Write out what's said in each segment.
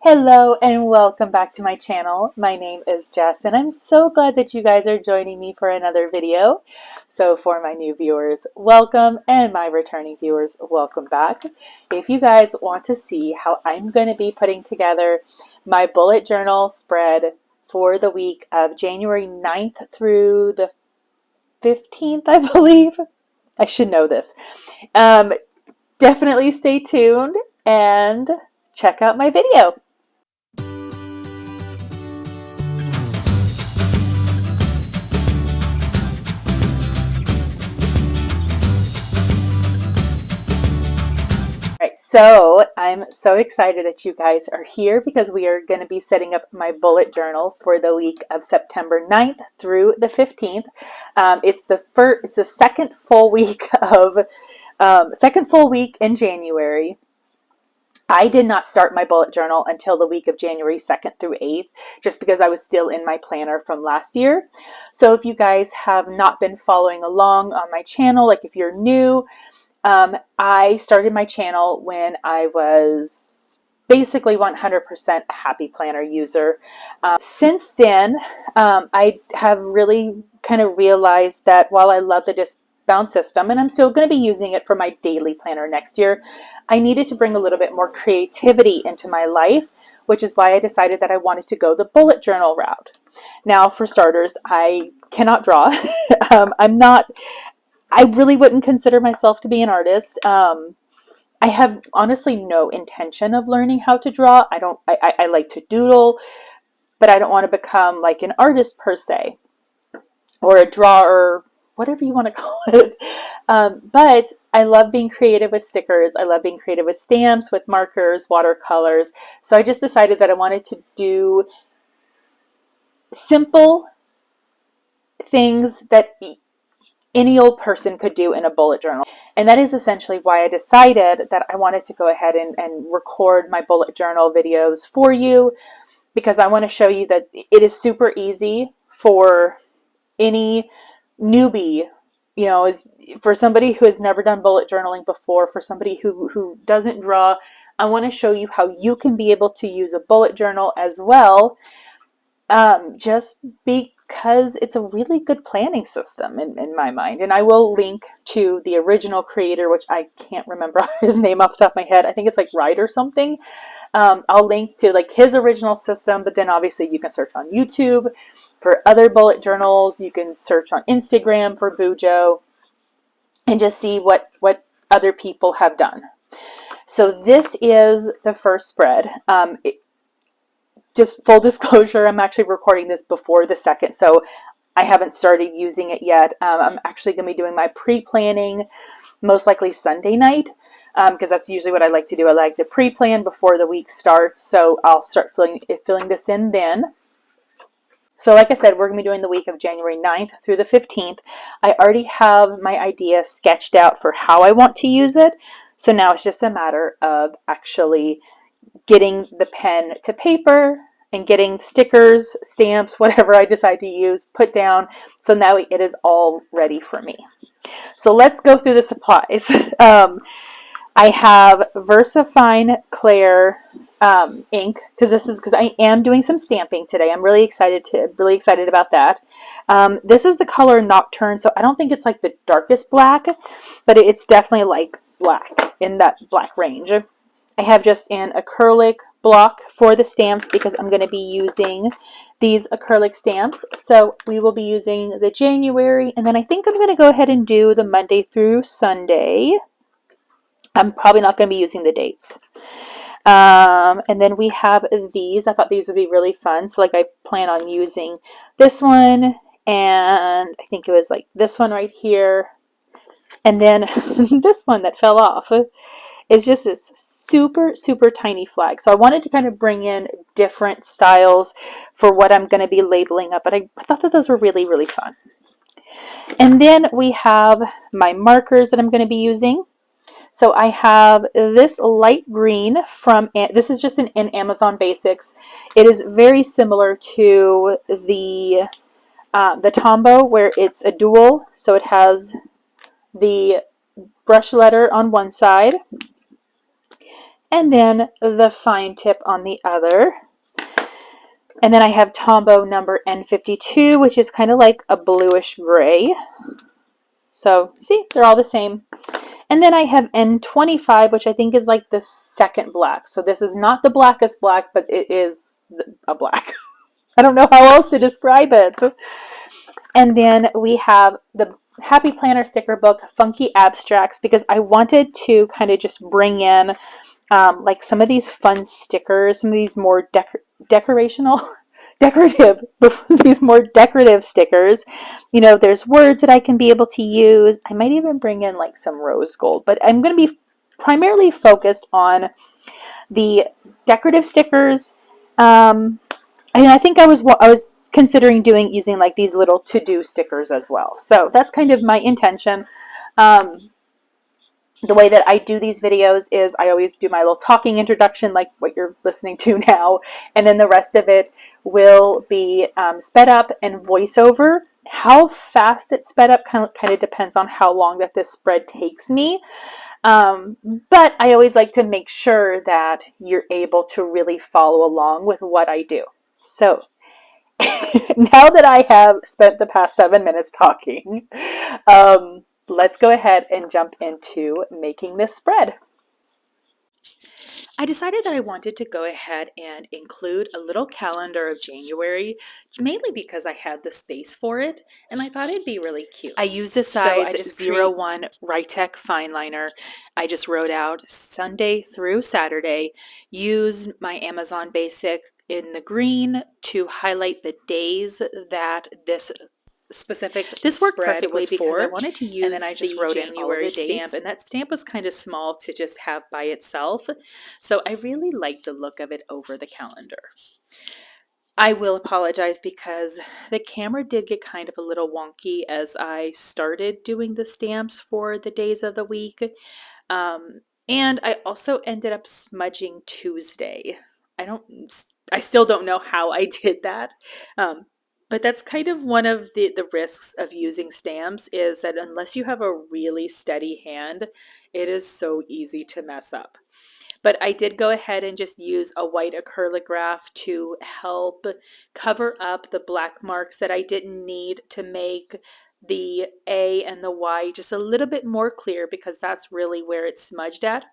Hello and welcome back to my channel. My name is Jess and I'm so glad that you guys are joining me for another video. So for my new viewers, welcome, and my returning viewers, welcome back. If you guys want to see how I'm going to be putting together my bullet journal spread for the week of January 9th through the 15th, I believe. I should know this. Definitely stay tuned and check out my video. So I'm so excited that you guys are here because we are going to be setting up my bullet journal for the week of September 9th through the 15th. It's the second full week in January. I did not start my bullet journal until the week of January 2nd through 8th, just because I was still in my planner from last year. So if you guys have not been following along on my channel, like if you're new, I started my channel when I was basically 100% a happy planner user. Since then, I have really kind of realized that while I love the disc bound system, and I'm still going to be using it for my daily planner next year, I needed to bring a little bit more creativity into my life, which is why I decided that I wanted to go the bullet journal route. Now, for starters, I cannot draw. I really wouldn't consider myself to be an artist. I have honestly no intention of learning how to draw. I like to doodle, but I don't want to become like an artist per se, or a drawer, whatever you want to call it. But I love being creative with stickers. I love being creative with stamps, with markers, watercolors. So I just decided that I wanted to do simple things that any old person could do in a bullet journal. And that is essentially why I decided that I wanted to go ahead and record my bullet journal videos for you, because I want to show you that it is super easy for any newbie, for somebody who has never done bullet journaling before, for somebody who doesn't draw. I want to show you how you can be able to use a bullet journal as well, just because it's a really good planning system in my mind. And I will link to the original creator, which I can't remember his name off the top of my head. I think it's like Wright or something. I'll link to like his original system, but then obviously you can search on YouTube for other bullet journals. You can search on Instagram for Bujo and just see what other people have done. So this is the first spread. Just full disclosure, I'm actually recording this before the 2nd, so I haven't started using it yet. I'm actually going to be doing my pre-planning most likely Sunday night, because that's usually what I like to do. I like to pre-plan before the week starts, so I'll start filling this in then. So like I said, we're going to be doing the week of January 9th through the 15th. I already have my idea sketched out for how I want to use it, so now it's just a matter of actually getting the pen to paper and getting stickers, stamps, whatever I decide to use, put down. So now it is all ready for me. So let's go through the supplies. I have VersaFine Clair ink, because I am doing some stamping today. I'm really excited about that. This is the color Nocturne, so I don't think it's like the darkest black, but it's definitely like black, in that black range. I have just an acrylic block for the stamps because I'm going to be using these acrylic stamps. So we will be using the January, and then I think I'm going to go ahead and do the Monday through Sunday. I'm probably not going to be using the dates. And then we have these. I thought these would be really fun. So like I plan on using this one, and I think it was like this one right here. And then this one that fell off. It's just this super, super tiny flag. So I wanted to kind of bring in different styles for what I'm going to be labeling up. But I thought that those were really, really fun. And then we have my markers that I'm going to be using. So I have this light green from, this is just in Amazon Basics. It is very similar to the Tombow, where it's a dual. So it has the brush letter on one side, and then the fine tip on the other. And then I have Tombow number N52, which is kind of like a bluish gray. So see, they're all the same. And then I have N25, which I think is like the second black. So this is not the blackest black, but it is a black. I don't know how else to describe it. And then we have the Happy Planner sticker book, Funky Abstracts, because I wanted to kind of just bring in like some of these fun stickers, some of these more decorative, these more decorative stickers. You know, there's words that I can be able to use. I might even bring in like some rose gold, but I'm going to be primarily focused on the decorative stickers. And I think I was considering using like these little to-do stickers as well. So that's kind of my intention. The way that I do these videos is I always do my little talking introduction like what you're listening to now, and then the rest of it will be sped up and voiceover. How fast it's sped up kind of depends on how long that this spread takes me. But I always like to make sure that you're able to really follow along with what I do. So now that I have spent the past 7 minutes talking, let's go ahead and jump into making this spread. I decided that I wanted to go ahead and include a little calendar of January, mainly because I had the space for it, and I thought it'd be really cute. I used a size 01 Rytec fine liner. I just wrote out Sunday through Saturday, used my Amazon Basic in the green to highlight the days that this worked perfectly because I wanted to use, and then I just wrote in January stamp, and that stamp was kind of small to just have by itself, so I really liked the look of it over the calendar. I will apologize because the camera did get kind of a little wonky as I started doing the stamps for the days of the week, and I also ended up smudging Tuesday. I still don't know how I did that. But that's kind of one of the risks of using stamps, is that unless you have a really steady hand, it is so easy to mess up. But I did go ahead and just use a white acrylic graph to help cover up the black marks that I didn't need to make the A and the Y just a little bit more clear, because that's really where it's smudged at.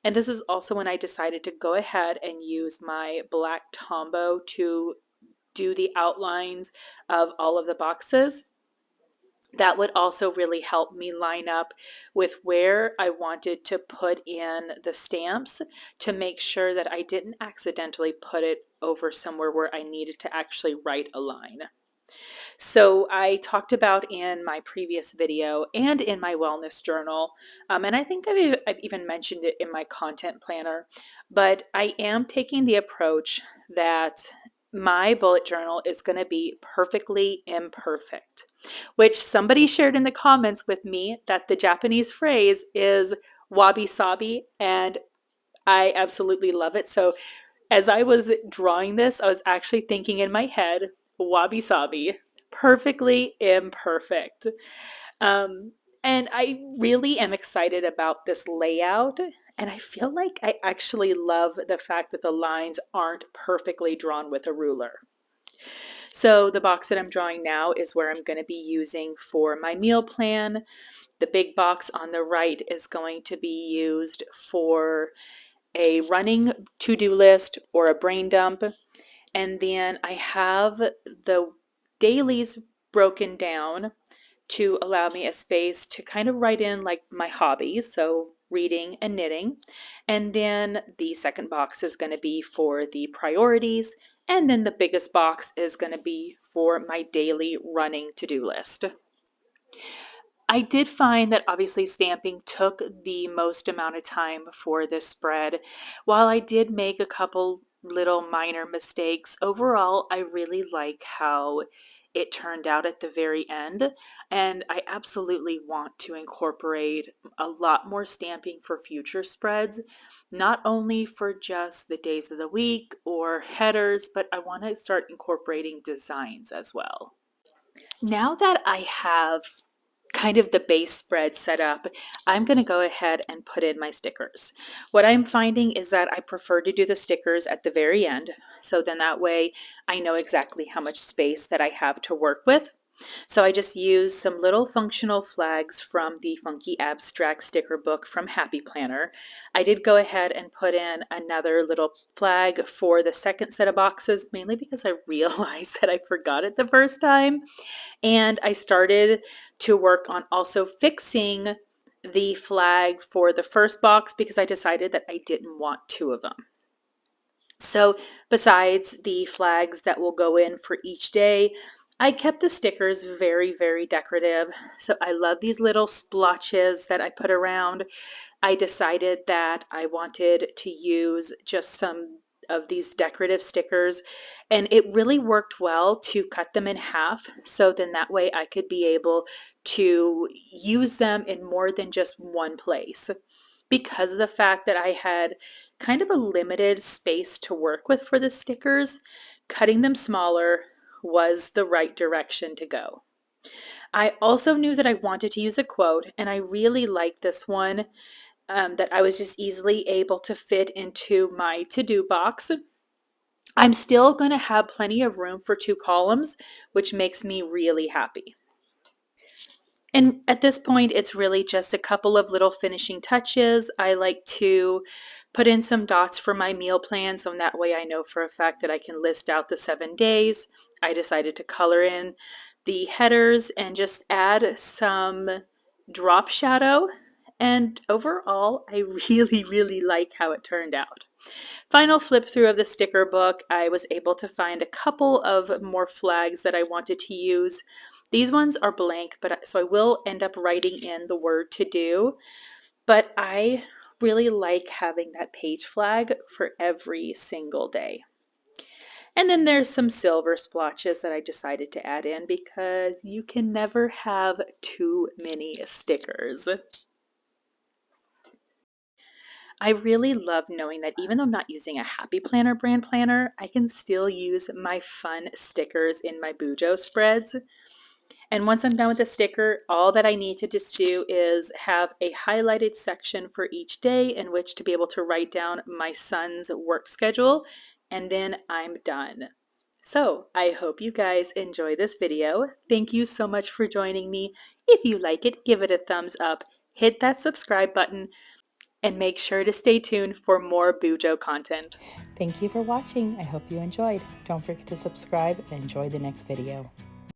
And this is also when I decided to go ahead and use my black Tombow to do the outlines of all of the boxes. That would also really help me line up with where I wanted to put in the stamps, to make sure that I didn't accidentally put it over somewhere where I needed to actually write a line. So I talked about in my previous video and in my wellness journal, and I think I've even mentioned it in my content planner, but I am taking the approach that my bullet journal is going to be perfectly imperfect, which somebody shared in the comments with me that the Japanese phrase is wabi-sabi, and I absolutely love it. So as I was drawing this, I was actually thinking in my head, wabi-sabi, perfectly imperfect. And I really am excited about this layout. And I feel like I actually love the fact that the lines aren't perfectly drawn with a ruler. So the box that I'm drawing now is where I'm going to be using for my meal plan. The big box on the right is going to be used for a running to-do list or a brain dump. And then I have the dailies broken down to allow me a space to kind of write in like my hobbies, so reading and knitting. And then the second box is going to be for the priorities. And then the biggest box is going to be for my daily running to-do list. I did find that obviously stamping took the most amount of time for this spread. While I did make a couple little minor mistakes, overall I really like how it turned out at the very end, and I absolutely want to incorporate a lot more stamping for future spreads, not only for just the days of the week or headers, but I want to start incorporating designs as well. Now that I have kind of the base spread set up, I'm going to go ahead and put in my stickers. What I'm finding is that I prefer to do the stickers at the very end. So then that way I know exactly how much space that I have to work with. So I just use some little functional flags from the Funky Abstract sticker book from Happy Planner. I did go ahead and put in another little flag for the second set of boxes, mainly because I realized that I forgot it the first time. And I started to work on also fixing the flag for the first box because I decided that I didn't want two of them. So besides the flags that will go in for each day, I kept the stickers very, very decorative. So I love these little splotches that I put around. I decided that I wanted to use just some of these decorative stickers, and it really worked well to cut them in half, so then that way I could be able to use them in more than just one place. Because of the fact that I had kind of a limited space to work with for the stickers, cutting them smaller was the right direction to go. I also knew that I wanted to use a quote, and I really liked this one, that I was just easily able to fit into my to-do box. I'm still going to have plenty of room for 2 columns, which makes me really happy. And at this point, it's really just a couple of little finishing touches. I like to put in some dots for my meal plan, so in that way I know for a fact that I can list out the 7 days. I decided to color in the headers and just add some drop shadow. And overall, I really, really like how it turned out. Final flip through of the sticker book, I was able to find a couple of more flags that I wanted to use. These ones are blank, but so I will end up writing in the word to do, but I really like having that page flag for every single day. And then there's some silver splotches that I decided to add in because you can never have too many stickers. I really love knowing that even though I'm not using a Happy Planner brand planner, I can still use my fun stickers in my Bujo spreads. And once I'm done with the sticker, all that I need to just do is have a highlighted section for each day in which to be able to write down my son's work schedule, and then I'm done. So I hope you guys enjoy this video. Thank you so much for joining me. If you like it, give it a thumbs up, hit that subscribe button, and make sure to stay tuned for more Bujo content. Thank you for watching. I hope you enjoyed. Don't forget to subscribe and enjoy the next video.